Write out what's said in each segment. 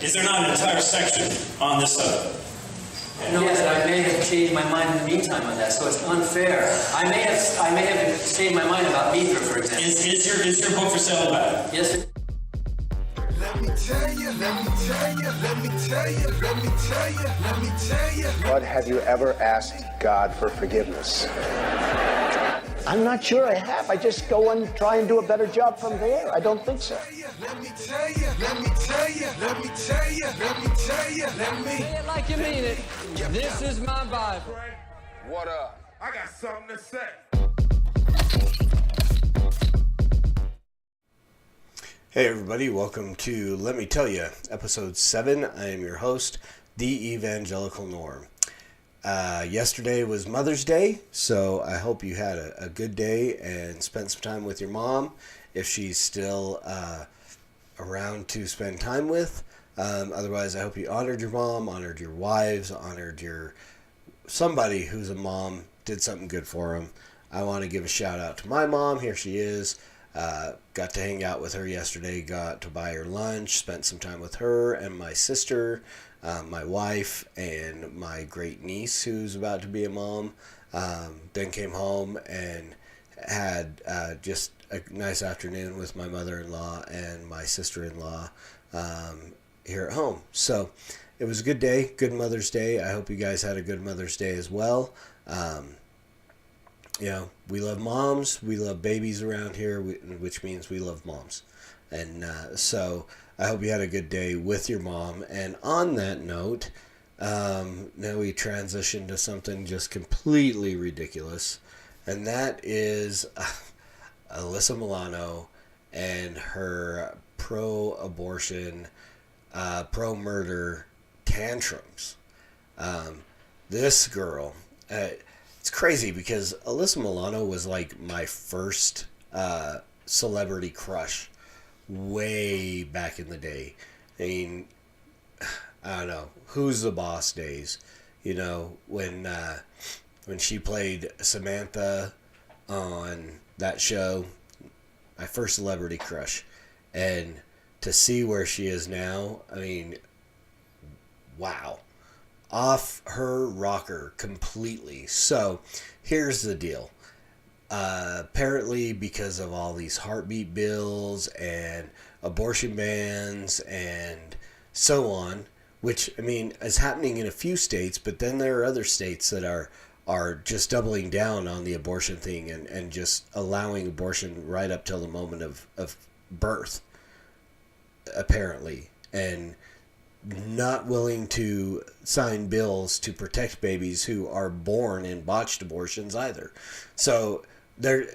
Is there not an entire section on this subject? Yes, I may have changed my mind in the meantime on that, so it's unfair. I may have changed my mind about Mithra, for example. Is your book for sale back? Yes, sir. Let me tell you, let me tell you, let me tell you, let me tell you, let me tell you. But have you ever asked God for forgiveness? I'm not sure I have. I just go and try and do a better job from there. I don't think so. Let me tell you, let me tell you, let me tell you, let me tell you, let me. Say it like you mean it. This is my Bible. What up? I got something to say. Hey everybody, welcome to Let Me Tell You, episode 7. I am your host, the Evangelical Norm. Yesterday was Mother's Day, so I hope you had a good day and spent some time with your mom, if she's still around to spend time with. Otherwise, I hope you honored your mom, honored your wives, honored somebody who's a mom, did something good for them. I want to give a shout out to my mom. Here she is. Got to hang out with her yesterday, got to buy her lunch, spent some time with her and my sister, my wife, and my great niece who's about to be a mom. Then came home and had just a nice afternoon with my mother-in-law and my sister-in-law here at home. So it was a good day, good Mother's Day. I hope you guys had a good Mother's Day as well. You know, we love moms, we love babies around here, which means we love moms. And so I hope you had a good day with your mom. And on that note, now we transition to something just completely ridiculous. And that is Alyssa Milano and her pro-abortion, pro-murder tantrums. This girl... it's crazy because Alyssa Milano was like my first celebrity crush way back in the day. I mean, I don't know, Who's the Boss days, you know, when she played Samantha on that show, my first celebrity crush. And to see where she is now, I mean, wow. Off her rocker completely. So here's the deal. Apparently because of all these heartbeat bills and abortion bans and so on, which, I mean, is happening in a few states, but then there are other states that are just doubling down on the abortion thing and just allowing abortion right up till the moment of birth, apparently. And not willing to sign bills to protect babies who are born in botched abortions either. So there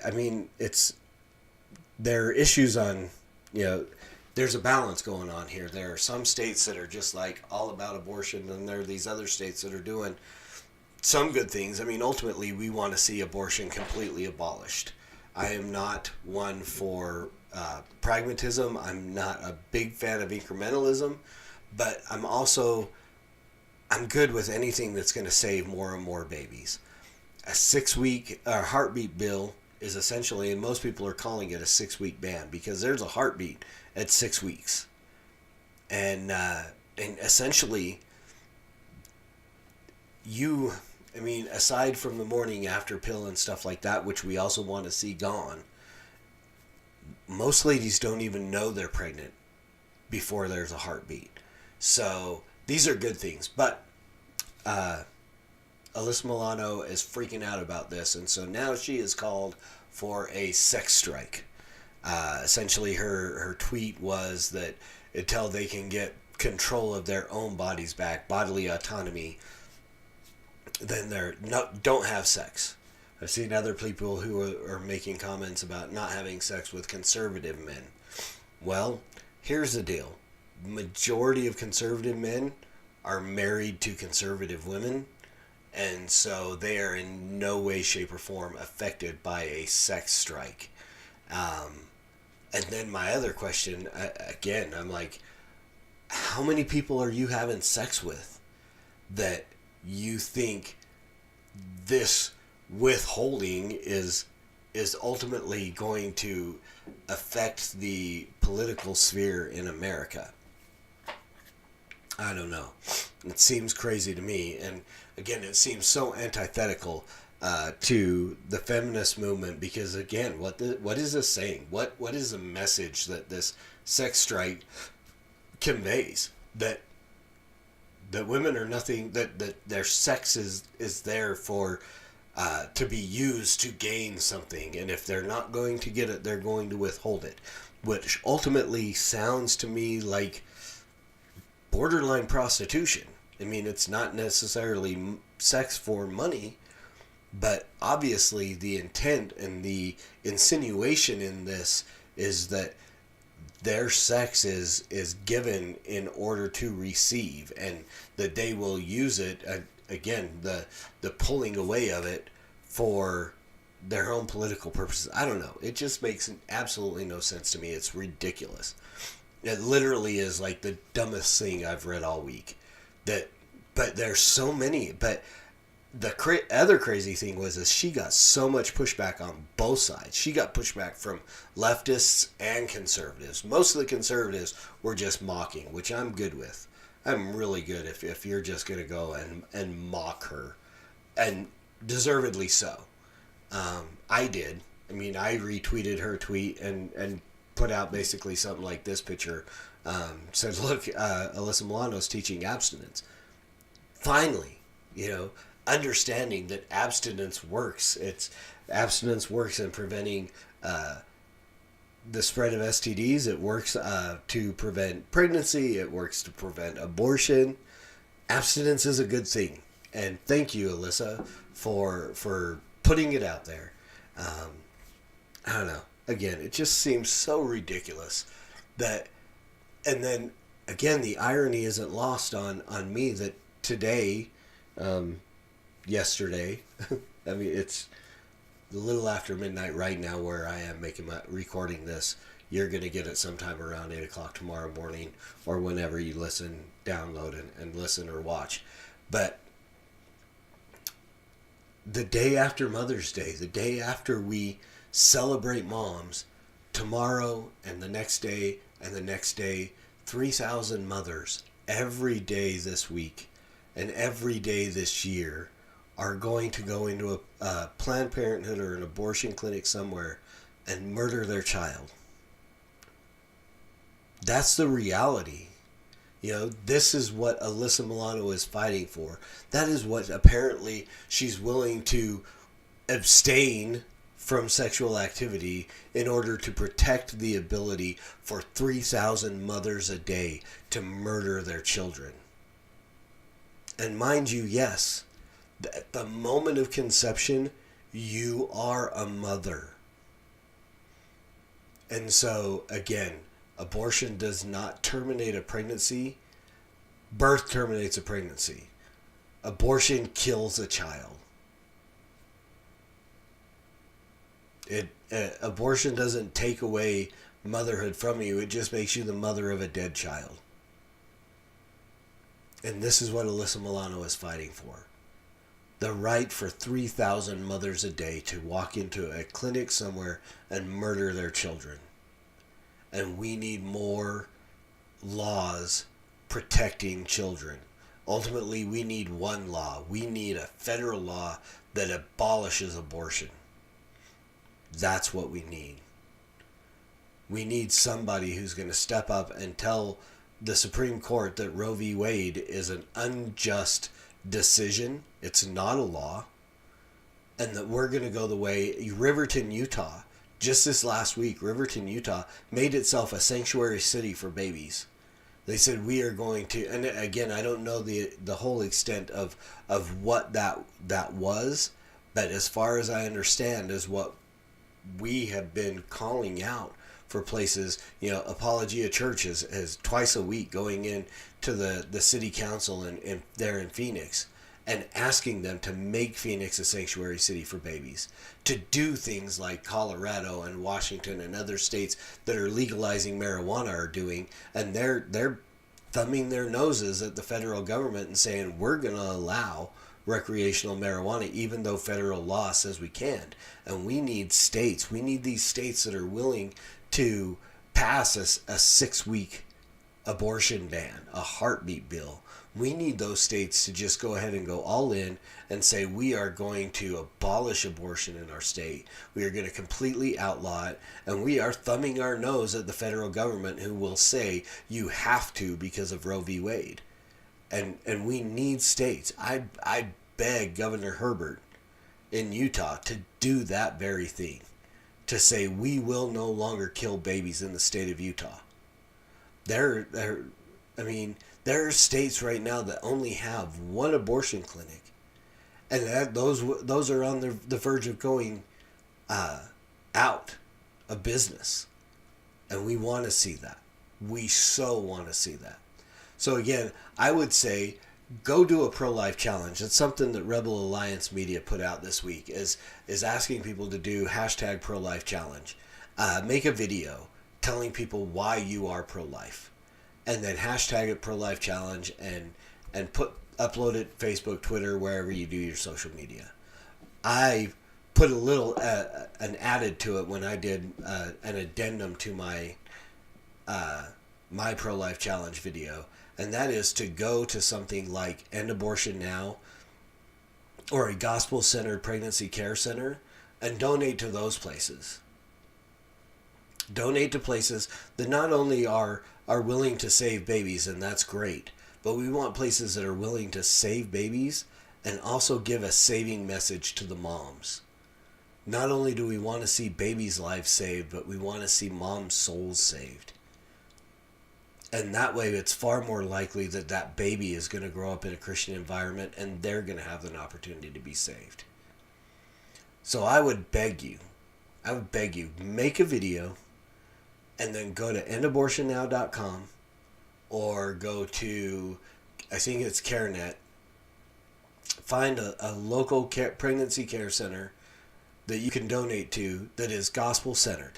are issues on, you know, there's a balance going on here. There are some states that are just like all about abortion, and there are these other states that are doing some good things. I mean, ultimately we want to see abortion completely abolished. I am not one for pragmatism. I'm not a big fan of incrementalism. But I'm good with anything that's going to save more and more babies. A 6-week heartbeat bill is essentially, and most people are calling it a 6-week ban because there's a heartbeat at 6 weeks. And essentially, aside from the morning after pill and stuff like that, which we also want to see gone, most ladies don't even know they're pregnant before there's a heartbeat. So these are good things, but Alyssa Milano is freaking out about this, and so now she is called for a sex strike. Essentially, her tweet was that until they can get control of their own bodies back, bodily autonomy, then don't have sex. I've seen other people who are making comments about not having sex with conservative men. Well, here's the deal. Majority of conservative men are married to conservative women, and so they are in no way, shape, or form affected by a sex strike. And then my other question, again, I'm like, how many people are you having sex with that you think this withholding is ultimately going to affect the political sphere in America? I don't know. It seems crazy to me. And again, it seems so antithetical to the feminist movement because, again, what is this saying? What is the message that this sex strike conveys? That women are nothing, that their sex is there for to be used to gain something, and if they're not going to get it, they're going to withhold it, which ultimately sounds to me like borderline prostitution. I mean, it's not necessarily sex for money, but obviously the intent and the insinuation in this is that their sex is given in order to receive, and that they will use it, again, the pulling away of it for their own political purposes. I don't know. It just makes absolutely no sense to me. It's ridiculous. It literally is like the dumbest thing I've read all week. But there's so many. But the other crazy thing was she got so much pushback on both sides. She got pushback from leftists and conservatives. Most of the conservatives were just mocking, which I'm good with. I'm really good if you're just going to go and mock her. And deservedly so. I did. I mean, I retweeted her tweet and put out basically something like this picture. Said, look, Alyssa Milano's teaching abstinence. Finally, understanding that abstinence works. Abstinence works in preventing the spread of STDs. It works to prevent pregnancy. It works to prevent abortion. Abstinence is a good thing. And thank you, Alyssa, for putting it out there. I don't know. Again, it just seems so ridiculous that, and then again, the irony isn't lost on me that today, yesterday, I mean, it's a little after midnight right now where I am recording this. You're going to get it sometime around 8 o'clock tomorrow morning or whenever you listen, download and listen or watch. But the day after Mother's Day, the day after we celebrate moms, tomorrow and the next day and the next day, 3,000 mothers every day this week and every day this year are going to go into a Planned Parenthood or an abortion clinic somewhere and murder their child. That's the reality. This is what Alyssa Milano is fighting for. That is what apparently she's willing to abstain from sexual activity in order to protect the ability for 3,000 mothers a day to murder their children. And mind you, yes, at the moment of conception, you are a mother. And so, again, abortion does not terminate a pregnancy. Birth terminates a pregnancy. Abortion kills a child. Abortion doesn't take away motherhood from you. It just makes you the mother of a dead child. And this is what Alyssa Milano is fighting for. The right for 3,000 mothers a day to walk into a clinic somewhere and murder their children. And we need more laws protecting children. Ultimately, we need one law. We need a federal law that abolishes abortion. That's what we need. We need somebody who's going to step up and tell the Supreme Court that Roe v. Wade is an unjust decision. It's not a law. And that we're going to go the way Riverton, Utah, just this last week, Riverton, Utah, made itself a sanctuary city for babies. They said we are going to, and again, I don't know the whole extent of what that was, but as far as I understand is what we have been calling out for places. Apologia Church is twice a week going in to the city council and there in Phoenix and asking them to make Phoenix a sanctuary city for babies, to do things like Colorado and Washington and other states that are legalizing marijuana are doing, and they're thumbing their noses at the federal government and saying we're going to allow recreational marijuana even though federal law says we can't. And we need these states that are willing to pass a 6-week abortion ban, a heartbeat bill. We need those states to just go ahead and go all in and say we are going to abolish abortion in our state. We are going to completely outlaw it, and we are thumbing our nose at the federal government who will say you have to because of Roe v. Wade. And we need states. I beg Governor Herbert in Utah to do that very thing, to say we will no longer kill babies in the state of Utah. There are states right now that only have one abortion clinic, and those are on the verge of going out of business. And we want to see that. We so want to see that. So again, I would say go do a pro-life challenge. It's something that Rebel Alliance Media put out this week, is asking people to do hashtag pro-life challenge. Make a video telling people why you are pro-life, and then hashtag it pro-life challenge, and upload it Facebook, Twitter, wherever you do your social media. I put a little an added to it when I did an addendum to my my pro-life challenge video, and that is to go to something like End Abortion Now or a gospel-centered pregnancy care center and donate to those places. Donate to places that not only are willing to save babies, and that's great, but we want places that are willing to save babies and also give a saving message to the moms. Not only do we want to see babies' lives saved, but we want to see moms' souls saved. And that way it's far more likely that that baby is going to grow up in a Christian environment and they're going to have an opportunity to be saved. So I would beg you, make a video and then go to endabortionnow.com or go to, I think it's CareNet, find a local pregnancy care center that you can donate to that is gospel-centered.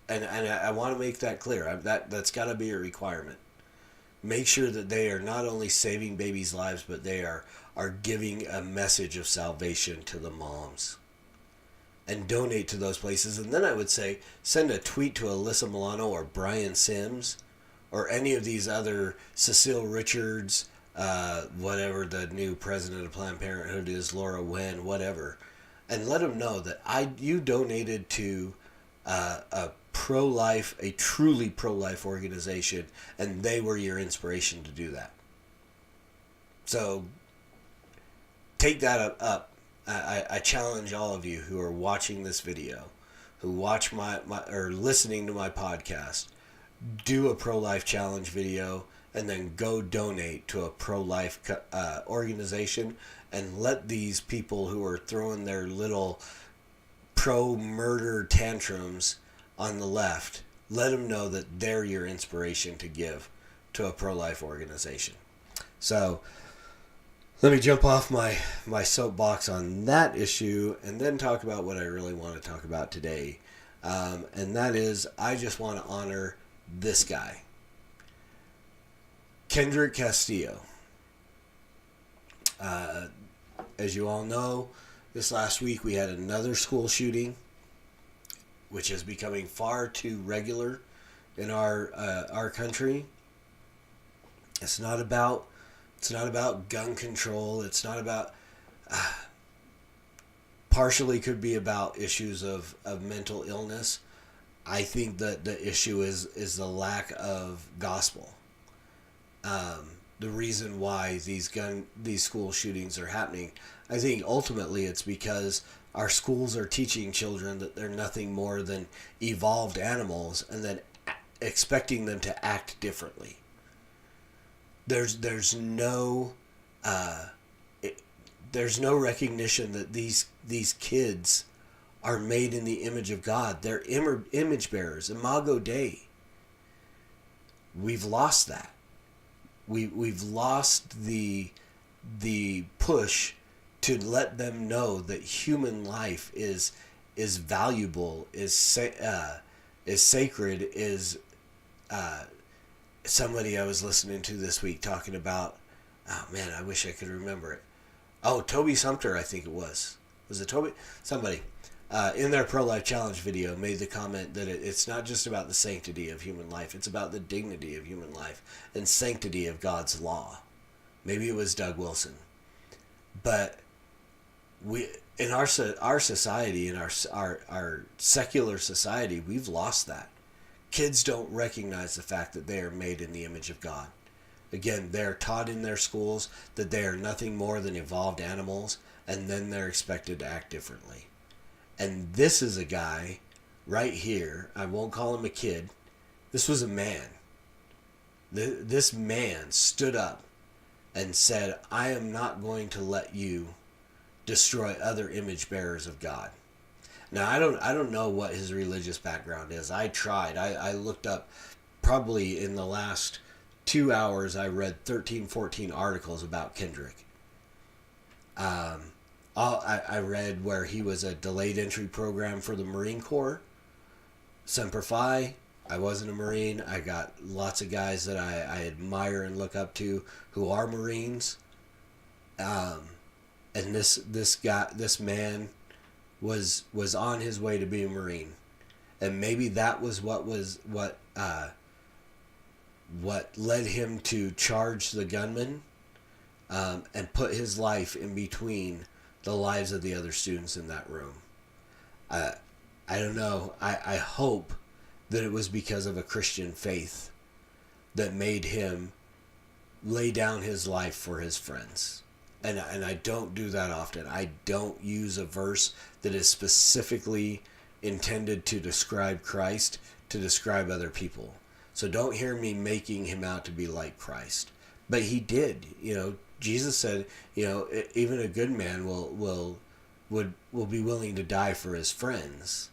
And I want to make that clear. That's got to be a requirement. Make sure that they are not only saving babies' lives, but they are giving a message of salvation to the moms. And donate to those places. And then I would say, send a tweet to Alyssa Milano or Brian Sims or any of these other, Cecile Richards, whatever the new president of Planned Parenthood is, Laura Wen, whatever. And let them know that you donated to a truly pro-life organization, and they were your inspiration to do that. So take that up. I challenge all of you who are watching this video, who watch my or listening to my podcast, do a pro-life challenge video and then go donate to a pro-life organization, and let these people who are throwing their little pro-murder tantrums on the left, let them know that they're your inspiration to give to a pro-life organization. So let me jump off my soapbox on that issue and then talk about what I really want to talk about today. And that is, I just want to honor this guy, Kendrick Castillo. As you all know, this last week we had another school shooting, which is becoming far too regular in our country. It's not about gun control. It's not about partially could be about issues of mental illness. I think that the issue is the lack of gospel. The reason why these school shootings are happening, I think ultimately it's because our schools are teaching children that they're nothing more than evolved animals, and then expecting them to act differently. There's no recognition that these kids are made in the image of God. They're image bearers, Imago Dei. We've lost that. We've lost the push to let them know that human life is valuable, is sacred, is somebody I was listening to this week talking about, oh man, I wish I could remember it. Oh, Toby Sumter, I think it was. Was it Toby? Somebody. in their pro-life challenge video, made the comment that it's not just about the sanctity of human life, it's about the dignity of human life and sanctity of God's law. Maybe it was Doug Wilson. But we, in our society, in our secular society, we've lost that. Kids don't recognize the fact that they are made in the image of God. Again, they're taught in their schools that they are nothing more than evolved animals, and then they're expected to act differently. And this is a guy right here, I won't call him a kid, this was a man. This man stood up and said, I am not going to let you destroy other image bearers of God. Now, I don't know what his religious background is. I tried. I looked up, probably in the last 2 hours, I read 13, 14 articles about Kendrick. I read where he was a delayed entry program for the Marine Corps. Semper Fi. I wasn't a Marine. I got lots of guys that I admire and look up to who are Marines. And this man was on his way to be a Marine, and maybe that was what led him to charge the gunman, and put his life in between the lives of the other students in that room. I don't know. I hope that it was because of a Christian faith that made him lay down his life for his friends. And I don't do that often. I don't use a verse that is specifically intended to describe Christ to describe other people. So don't hear me making him out to be like Christ. But he did. Jesus said, even a good man will be willing to die for his friends.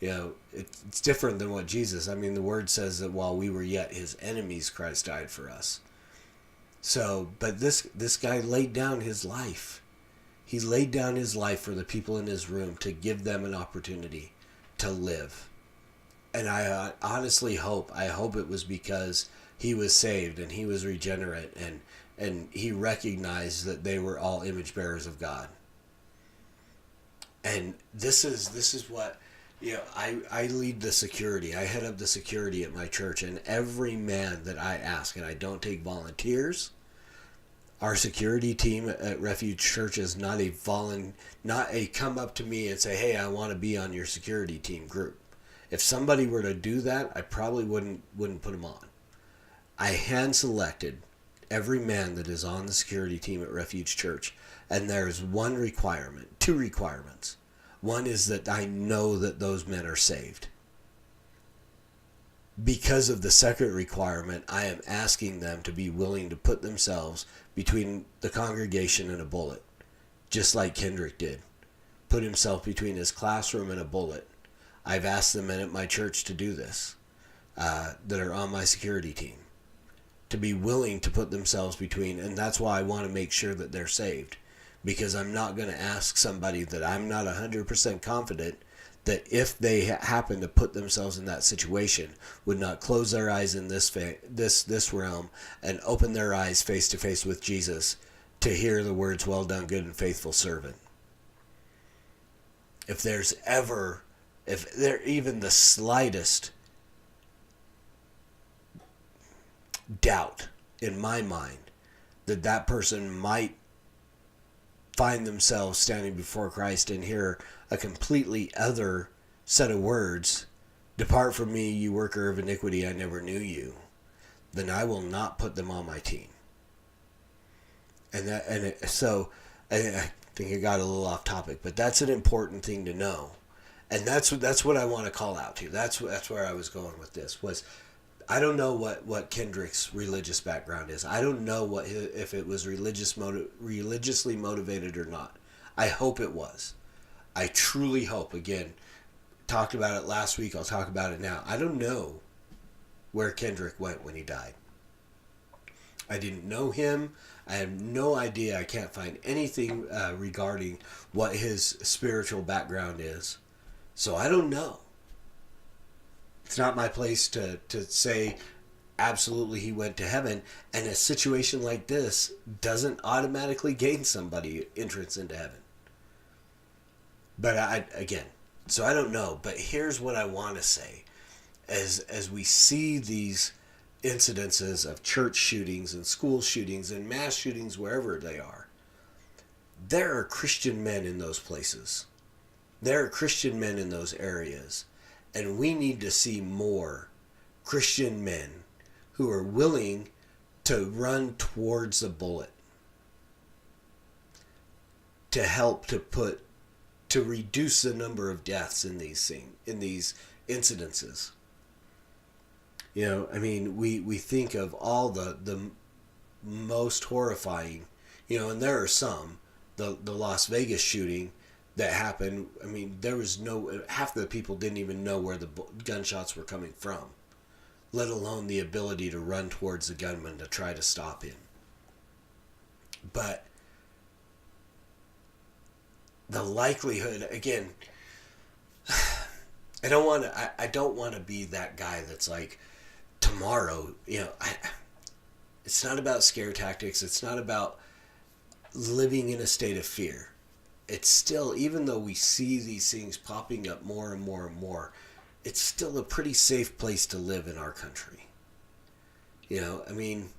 It's different than what Jesus. I mean, the word says that while we were yet his enemies, Christ died for us. So, but this guy laid down his life. He laid down his life for the people in his room to give them an opportunity to live. And I honestly hope it was because he was saved and he was regenerate and he recognized that they were all image bearers of God. And this is what, I lead the security. I head up the security at my church, and every man that I ask, and I don't take volunteers. Our security team at Refuge Church is not a come up to me and say, hey, I want to be on your security team group. If somebody were to do that, I probably wouldn't put them on. I hand selected every man that is on the security team at Refuge Church, and there's two requirements. One is that I know that those men are saved. Because of the second requirement, I am asking them to be willing to put themselves between the congregation and a bullet, just like Kendrick did. Put himself between his classroom and a bullet. I've asked the men at my church to do this, that are on my security team, to be willing to put themselves between, and that's why I want to make sure that they're saved. Because I'm not going to ask somebody that I'm not 100% confident that if they happen to put themselves in that situation, would not close their eyes in this realm and open their eyes face to face with Jesus to hear the words, well done, good and faithful servant. If there even the slightest doubt in my mind that person might find themselves standing before Christ and hear a completely other set of words, depart from me, you worker of iniquity, I never knew you, then I will not put them on my team. So I think I got a little off topic, but that's an important thing to know. And that's what I want to call out to. That's where I was going with this. I don't know what Kendrick's religious background is. I don't know if it was religiously motivated or not. I hope it was. I truly hope. Again, talked about it last week. I'll talk about it now. I don't know where Kendrick went when he died. I didn't know him. I have no idea. I can't find anything regarding what his spiritual background is. So I don't know. It's not my place to say absolutely he went to heaven, and a situation like this doesn't automatically gain somebody entrance into heaven. But So I don't know, but here's what I want to say. As we see these incidences of church shootings and school shootings and mass shootings wherever they are, there are Christian men in those places. There are Christian men in those areas. And we need to see more Christian men who are willing to run towards the bullet, to help to reduce the number of deaths in these incidences. You know, I mean, we think of all the most horrifying, you know, and there are some, the Las Vegas shooting that happened. I mean, there was half the people didn't even know where the gunshots were coming from, let alone the ability to run towards the gunman to try to stop him. But the likelihood, again, I don't want to be that guy that's like, tomorrow, you know, it's not about scare tactics. It's not about living in a state of fear. It's still, even though we see these things popping up more and more and more, it's still a pretty safe place to live in our country. You know, I mean,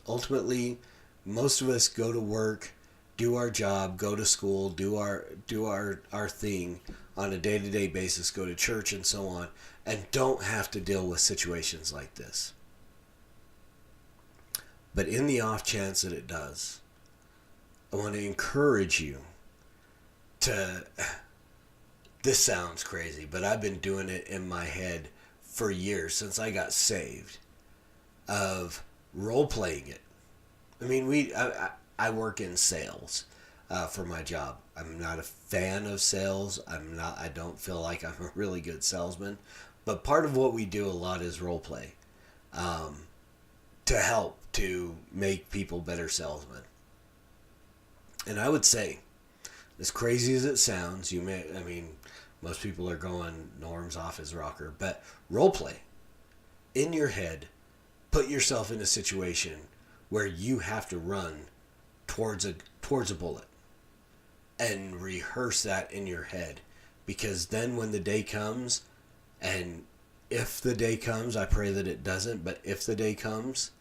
ultimately, most of us go to work, do our job, go to school, do our thing on a day-to-day basis, go to church and so on, and don't have to deal with situations like this. But in the off chance that it does, I want to encourage you to, this sounds crazy, but I've been doing it in my head for years, since I got saved, of role-playing it. I mean, I work in sales for my job. I'm not a fan of sales. I don't feel like I'm a really good salesman. But part of what we do a lot is role play, to help to make people better salesmen. And I would say, as crazy as it sounds, most people are going, Norm's off his rocker, but role play. In your head, put yourself in a situation where you have to run towards a bullet, and rehearse that in your head, because then when the day comes, and if the day comes, I pray that it doesn't, but if the day comes,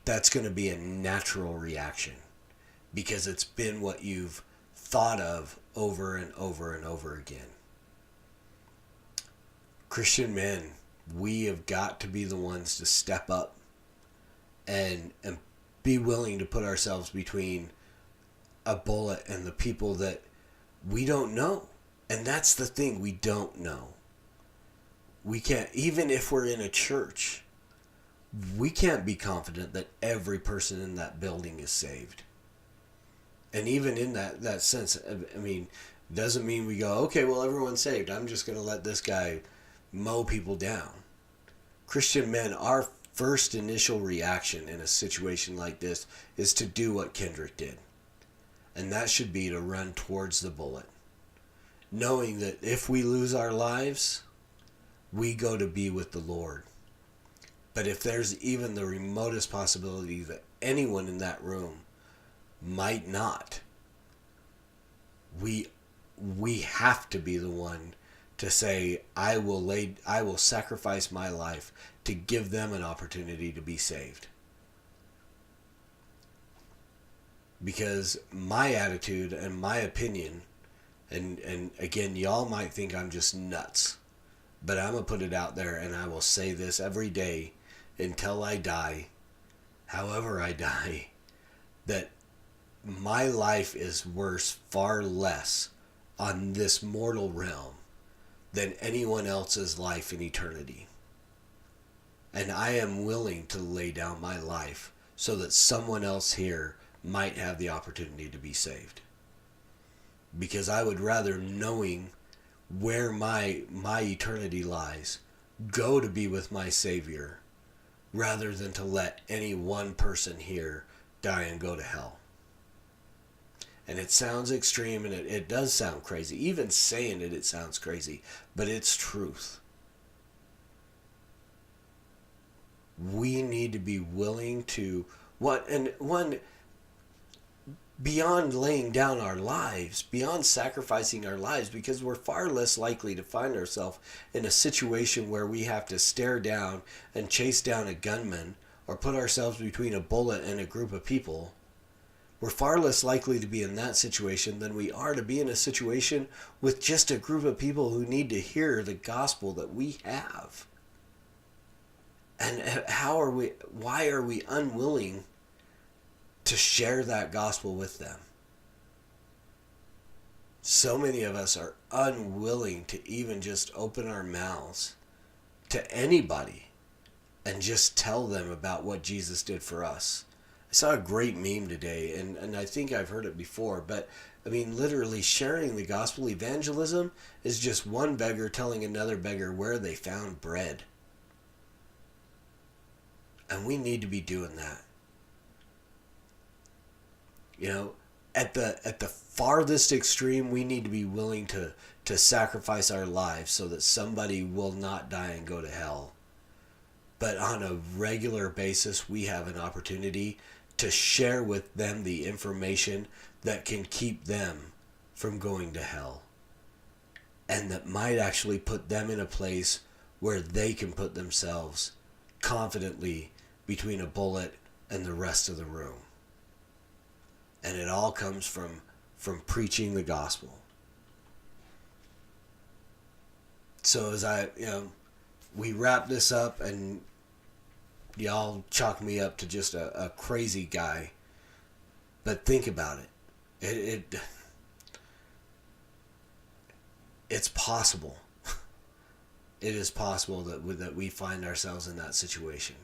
that's going to be a natural reaction, because it's been what you've thought of over and over and over again. Christian men, we have got to be the ones to step up and be willing to put ourselves between a bullet and the people that we don't know. And that's the thing, we don't know. We can't, even if we're in a church, we can't be confident that every person in that building is saved. And even in that sense, I mean, doesn't mean we go, okay, well, everyone's saved, I'm just going to let this guy mow people down. Christian men, our first initial reaction in a situation like this is to do what Kendrick did. And that should be to run towards the bullet, knowing that if we lose our lives, we go to be with the Lord. But if there's even the remotest possibility that anyone in that room might not, we have to be the one to say, I will sacrifice my life to give them an opportunity to be saved. Because my attitude and my opinion, and again, y'all might think I'm just nuts, but I'm going to put it out there, and I will say this every day until I die, however I die, that my life is worth far less on this mortal realm than anyone else's life in eternity. And I am willing to lay down my life so that someone else here might have the opportunity to be saved. Because I would rather, knowing where my eternity lies, go to be with my Savior, rather than to let any one person here die and go to hell. And it sounds extreme, and it does sound crazy. Even saying it sounds crazy, but it's truth. We need to be willing to beyond laying down our lives, beyond sacrificing our lives, because we're far less likely to find ourselves in a situation where we have to stare down and chase down a gunman or put ourselves between a bullet and a group of people. We're far less likely to be in that situation than we are to be in a situation with just a group of people who need to hear the gospel that we have. And why are we unwilling to share that gospel with them? So many of us are unwilling to even just open our mouths to anybody and just tell them about what Jesus did for us. I saw a great meme today, and I think I've heard it before, but I mean, literally sharing the gospel, evangelism, is just one beggar telling another beggar where they found bread. And we need to be doing that. You know, at the farthest extreme, we need to be willing to sacrifice our lives so that somebody will not die and go to hell. But on a regular basis, we have an opportunity to share with them the information that can keep them from going to hell. And that might actually put them in a place where they can put themselves confidently between a bullet and the rest of the room. And it all comes from preaching the gospel. So as we wrap this up, and y'all chalk me up to just a crazy guy, but think about it. It's possible. It is possible that we find ourselves in that situation.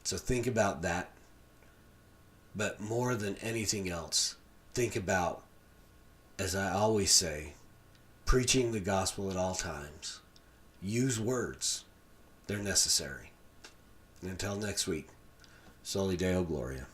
So think about that. But more than anything else, think about, as I always say, preaching the gospel at all times. Use words. They're necessary. And until next week, Soli Deo Gloria.